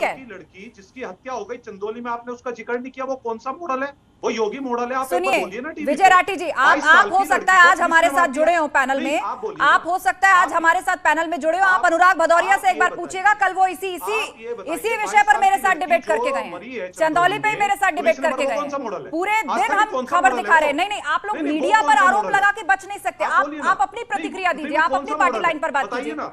की लड़की जिसकी हत्या हो गई चंदौली में, आपने उसका जिक्र नहीं किया, वो कौन सा मॉडल है? वो योगी मॉडल है। आप बोलिए ना टीवी विजय राठी जी, आप हो सकता है आज हमारे साथ जुड़े हो पैनल में, आप हो सकता है आज हमारे साथ पैनल में जुड़े हो, आप अनुराग भदौरिया से एक बार पूछिएगा, कल वो इसी विषय पर मेरे साथ डिबेट करके गए हैं, चंदौली पे ही मेरे साथ डिबेट करके गए हैं, पूरे दिन हम खबर दिखा रहे हैं। नहीं, आप लोग मीडिया पर आरोप लगा के बच नहीं सकते, आप अपनी प्रतिक्रिया दीजिए, आप अपनी पार्टी लाइन पर बात कीजिए।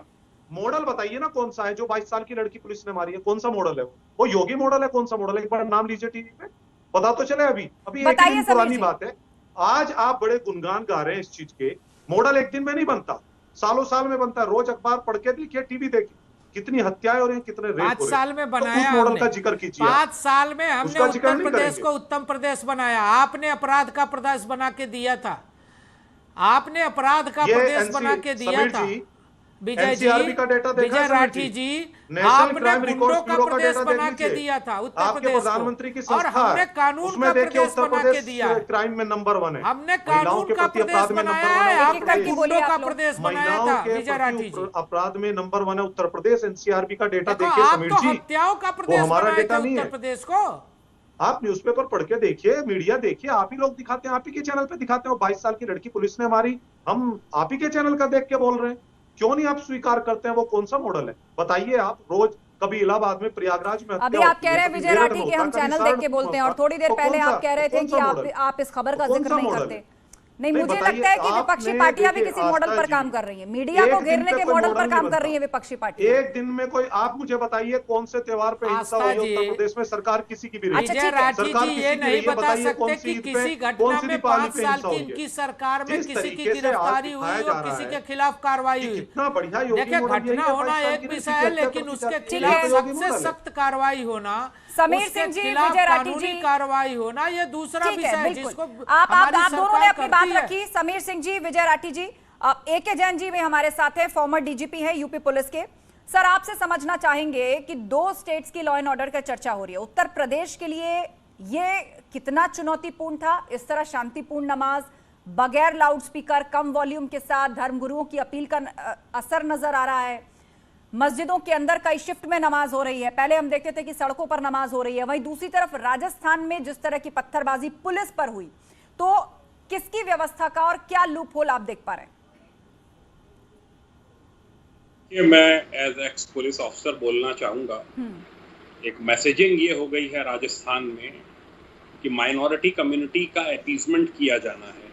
मॉडल बताइए ना कौन सा है जो 22 साल की लड़की पुलिस ने मारी है, कौन सा मॉडल है? वो योगी मॉडल है? कौन सा मॉडल है? एक बार नाम लीजिए टीवी पे, पता तो चले। अभी एक दिन पुरानी बात है, आज आप बड़े गुणगान गा रहे हैं इस चीज के। मॉडल एक दिन में नहीं बनता, सालों साल में बनता है। रोज अखबार पढ़ के देखिए, टीवी देखिए, कितनी हत्याएं हो रही हैं, कितने रेप हो रहे हैं। 5 साल में बनाया, तो उस मॉडल का जिक्र कीजिए। 5 साल में हमने उत्तर प्रदेश को उत्तम प्रदेश बनाया। आपने अपराध का प्रदेश बना के दिया था, आपने अपराध का प्रदेश बना के दिया था विजय जी, विजय राठी जी, आपने गुंडों का प्रदेश बना के दिया था उत्तर प्रदेश प्रधानमंत्री की और हमने कानून का प्रदेश बना के दिया। क्राइम में नंबर 1 है, हमने कानून का प्रदेश बनाया है, आपने गुंडों का प्रदेश बनाया था विजय राठी जी। अपराध में नंबर 1 है उत्तर प्रदेश। एनसीआरबी का डेटा देखिए समीर जी, हत्याओं का प्रदेश हमारा डेटा नहीं है उत्तर प्रदेश को। आप न्यूज़पेपर पढ़ के देखिए, मीडिया देखिए, आप ही लोग दिखाते हैं, आप ही के चैनल पे दिखाते हैं। 22 साल की लड़की पुलिस ने मारी, हम आप ही के चैनल का देख के बोल रहे हैं। क्यों नहीं आप स्वीकार करते हैं? वो कौन सा मॉडल है बताइए। आप रोज कभी इलाहाबाद में, प्रयागराज में, अभी आप कह रहे हैं विजय राठी कि हम चैनल देख के बोलते हैं, और थोड़ी देर पहले आप कह रहे थे कि आप इस खबर का जिक्र नहीं करते। नहीं, मुझे लगता है कि विपक्षी पार्टियां भी किसी मॉडल पर काम कर रही हैं, मीडिया को घेरने के मॉडल पर काम कर रही है विपक्षी पार्टी। एक दिन में कोई, आप मुझे बताइए कौन से त्योहार पे हिंसा हुई उत्तर प्रदेश में? सरकार किसी की भी रही। विजय राठी जी ये नहीं बता सकते कि किसी घटना में 5 साल की इनकी सरकार में किसी की गिरफ्तारी हुई और किसी के खिलाफ कार्रवाई हुई। कितना बढ़िया। देखिए, घटना होना एक विषय है, लेकिन उसके खिलाफ सख्त से सख्त कार्रवाई होना, समीर सिंह जी, विजय राठी जी, कार्रवाई होना, ये दूसरा विषय है जिसको आप दोनों ने अपनी बात रखी। समीर सिंह जी, विजय राठी जी, एके जैन जी भी हमारे साथ हैं, फॉर्मर डीजीपी हैं यूपी पुलिस के। सर, आपसे समझना चाहेंगे कि 2 स्टेट्स की लॉ एंड ऑर्डर का चर्चा हो रही है, उत्तर प्रदेश के लिए ये कितना चुनौतीपूर्ण था? इस तरह शांतिपूर्ण नमाज बगैर लाउडस्पीकर, कम वॉल्यूम के साथ, धर्मगुरुओं की अपील का असर नजर आ रहा है। मस्जिदों के अंदर कई शिफ्ट में नमाज हो रही है, पहले हम देखते थे कि सड़कों पर नमाज हो रही है। वहीं दूसरी तरफ राजस्थान में जिस तरह की पत्थरबाजी पुलिस पर हुई, तो किसकी व्यवस्था का और क्या लूप होल आप देख पा रहे हैं? मैं एज एक्स पुलिस ऑफिसर बोलना चाहूंगा, एक मैसेजिंग ये हो गई है राजस्थान में कि माइनॉरिटी कम्युनिटी का अपीसमेंट किया जाना है,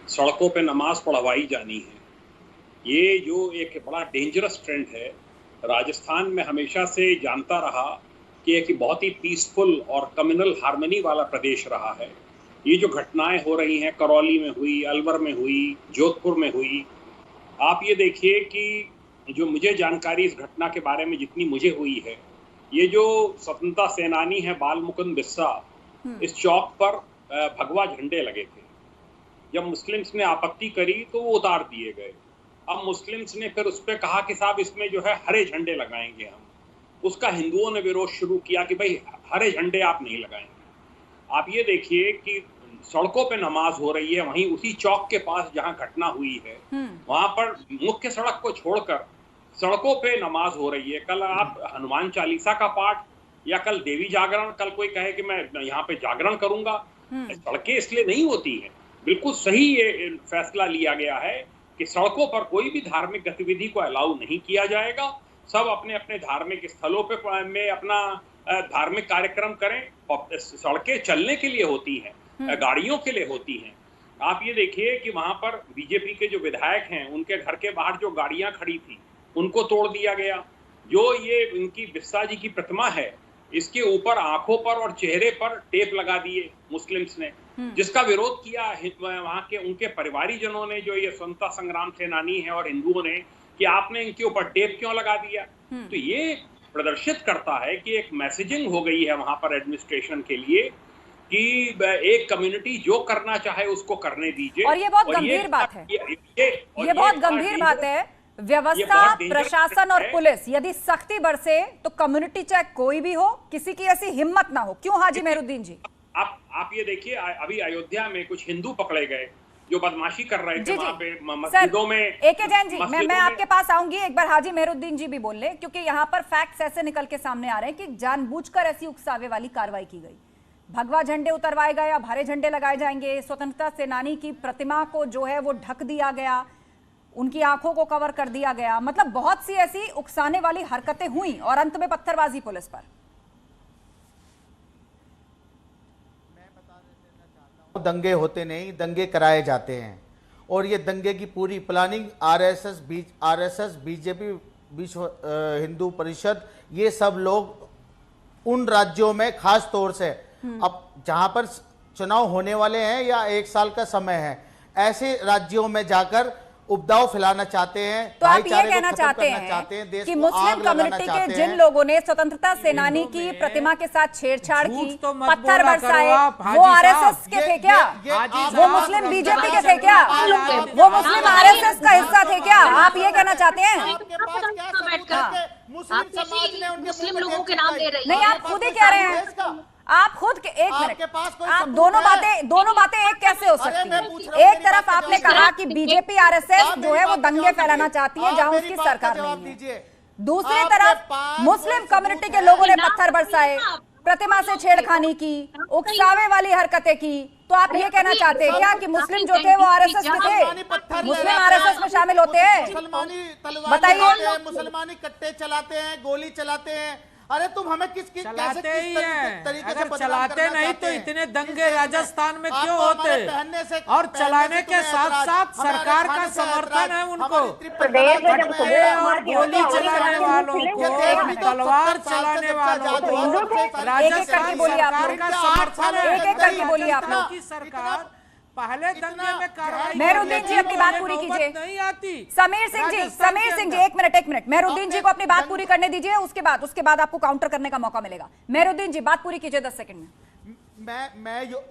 सड़कों पे नमाज पढ़वाई जानी है। ये जो एक बड़ा डेंजरस ट्रेंड है, राजस्थान में हमेशा से जानता रहा कि एक बहुत ही पीसफुल और कम्युनल हार्मनी वाला प्रदेश रहा है। ये जो घटनाएं हो रही हैं, करौली में हुई, अलवर में हुई, जोधपुर में हुई, आप ये देखिए कि जो मुझे जानकारी इस घटना के बारे में जितनी मुझे हुई है, ये जो स्वतंत्रता सेनानी है बाल मुकुंद बिस्सा, इस चौक पर भगवा झंडे लगे थे। जब मुस्लिम्स ने आपत्ति करी तो वो उतार दिए गए। अब मुस्लिम्स ने फिर उस पर कहा कि साहब इसमें जो है हरे झंडे लगाएंगे हम। उसका हिंदुओं ने विरोध शुरू किया कि भाई हरे झंडे आप नहीं लगाएंगे। आप ये देखिए कि सड़कों पे नमाज हो रही है, वहीं उसी चौक के पास जहां घटना हुई है वहां पर मुख्य सड़क को छोड़कर सड़कों पे नमाज हो रही है। कल आप हनुमान चालीसा का पाठ या कल देवी जागरण, कल कोई कहे कि मैं यहाँ पे जागरण करूंगा, सड़कें इसलिए नहीं होती हैं। बिल्कुल सही ये फैसला लिया गया है कि सड़कों पर कोई भी धार्मिक गतिविधि को अलाउ नहीं किया जाएगा। सब अपने अपने धार्मिक स्थलों पे में अपना धार्मिक कार्यक्रम करें। और सड़कें चलने के लिए होती हैं, गाड़ियों के लिए होती हैं। आप ये देखिए कि वहां पर बीजेपी के जो विधायक हैं, उनके घर के बाहर जो गाड़ियां खड़ी थी उनको तोड़ दिया गया। जो ये इनकी बिस्सा जी की प्रतिमा है, इसके ऊपर आंखों पर और चेहरे पर टेप लगा दिए मुस्लिम्स ने, जिसका विरोध किया वहां के उनके परिवारीजनों ने, जो ये स्वतंत्रता संग्राम सेनानी है, और हिंदुओं ने, कि आपने इनके ऊपर टेप क्यों लगा दिया। तो ये प्रदर्शित करता है कि एक मैसेजिंग हो गई है वहां पर एडमिनिस्ट्रेशन के लिए कि एक कम्युनिटी जो करना चाहे उसको करने दीजिए। और ये बहुत गंभीर बात है, ये बहुत गंभीर बात है। व्यवस्था, प्रशासन और पुलिस यदि सख्ती बरसे तो कम्युनिटी चाहे कोई भी हो, किसी की ऐसी हिम्मत ना हो। क्यों हाजी मेहरुद्दीन जी? आप ये देखिए, अभी अयोध्या में कुछ हिंदू पकड़े गए, जो बदमाशी कर रहे थे वहां पे सर, मस्जिदों में। एके जैन जी, मैं आपके पास आऊंगी, एक बार हाजी मेहरुद्दीन जी भी बोल ले, क्योंकि यहाँ पर फैक्ट्स ऐसे निकल के सामने आ रहे हैं कि जानबूझकर ऐसी उकसावे वाली कार्रवाई की गई। भगवा झंडे उतरवाए गए या भारे झंडे लगाए जाएंगे, स्वतंत्रता सेनानी की प्रतिमा को जो है वो ढक दिया गया, उनकी आंखों को कवर कर दिया गया, मतलब बहुत सी ऐसी उकसाने वाली हरकतें हुई और अंत में पत्थरबाजी पुलिस पर। दंगे होते नहीं, दंगे कराए जाते हैं और ये दंगे की पूरी प्लानिंग आरएसएस, बीजेपी, विश्व हिंदू परिषद, ये सब लोग उन राज्यों में खास तौर से अब जहां पर चुनाव होने वाले हैं या 1 साल का समय है, ऐसे राज्यों में जाकर उपद्रव फैलाना चाहते हैं। तो आप ये कहना चाहते हैं कि मुस्लिम कम्युनिटी के जिन लोगों ने स्वतंत्रता सेनानी की प्रतिमा के साथ छेड़छाड़ की, पत्थर बरसाए, वो आरएसएस के थे क्या? वो मुस्लिम बीजेपी के थे क्या? वो मुस्लिम आरएसएस का हिस्सा थे क्या? आप ये कहना चाहते हैं? मुस्लिम लोगों के नाम ले रहे हैं। नहीं, आप खुद ही कह रहे हैं, आप खुद के, एक मिनट, आप दोनों बातें एक कैसे हो सकती है? एक तरफ आपने कहा कि बीजेपी आरएसएस जो है वो दंगे फैलाना चाहती है जहां उसकी सरकार नहीं है, दूसरी तरफ मुस्लिम कम्युनिटी के लोगों ने पत्थर बरसाए, प्रतिमा से छेड़खानी की, उकसावे वाली हरकतें की, तो आप ये कहना चाहते हैं क्या कि मुस्लिम जो थे वो आरएसएस में थे? मुस्लिम आरएसएस में शामिल होते हैं? बताइए। मुसलमानी कट्टे चलाते हैं, गोली चलाते हैं। अरे तुम हमें चलाते ही हैं, अगर चलाते नहीं तो इतने दंगे राजस्थान में क्यों होते? और चलाने के साथ साथ सरकार का समर्थन है उनको, और गोली चलाने वालों को, तलवार चलाने वालों को राजस्थान सरकार का समर्थन है। एक करके बोलिए आप लोग की सरकार पहले दंगे में कार्रवाई, मेहरुद्दीन जी अपनी बात पूरी कीजिए। नहीं आती। समीर सिंह जी, एक मिनट, मेहरुद्दीन जी को अपनी बात पूरी करने दीजिए, उसके बाद आपको काउंटर करने का मौका मिलेगा। मेहरुद्दीन जी बात पूरी कीजिए 10 सेकंड में।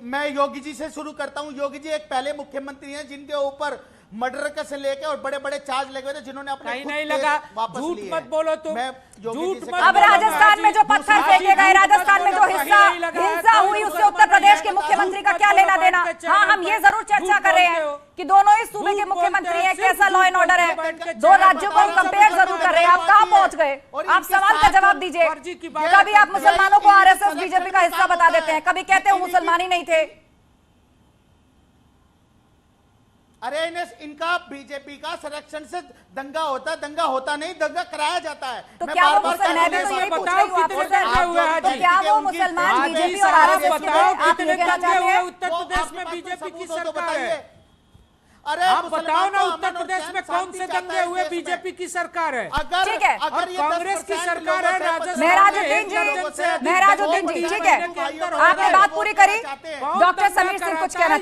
मैं योगी जी से शुरू करता हूं। योगी जी एक पहले मुख्यमंत्री हैं जिनके ऊपर मर्डर का से लेके और बड़े बड़े चार्ज लगे थे, जिन्होंने अपने नहीं लगा, झूठ मत बोलो तुम, झूठ मत। अब राजस्थान में जो पत्थर फेंके गए, राजस्थान में जो हिंसा हुई, उससे उत्तर प्रदेश के मुख्यमंत्री का क्या लेना देना? हाँ, हम ये जरूर चर्चा कर रहे हैं कि दोनों ही सूबे के मुख्यमंत्री हैं, कैसा लॉ एंड ऑर्डर है, दो राज्यों को हम कंपेयर जरूर कर रहे हैं। आप कहाँ पहुंच गए? आप सवाल का जवाब दीजिए। कभी आप मुसलमानों को आरएसएस, बीजेपी का हिस्सा बता देते हैं, कभी कहते हो मुसलमान ही नहीं थे। अरे इनका बीजेपी का संरक्षण से दंगा होता नहीं, दंगा कराया जाता है। तो क्या वो मुसलमान, मैं तो यही पूछ रही हूं आपसे सर, तो क्या वो मुसलमान बीजेपी और आरएसएस के थे? आप ये कहना चाहते हैं? उत्तर प्रदेश में बीजेपी की सरकार है। अरे आप बताओ ना, उत्तर प्रदेश में कौन से दंगे हुए? बीजेपी की सरकार है। ठीक है, और कांग्रेस की सरकार है राजस्थान। मेहराजुद्दीन जी, ठीक है, आपने बात पूरी करी। डॉक्टर समीर सिंह कुछ कहना चाहते हैं।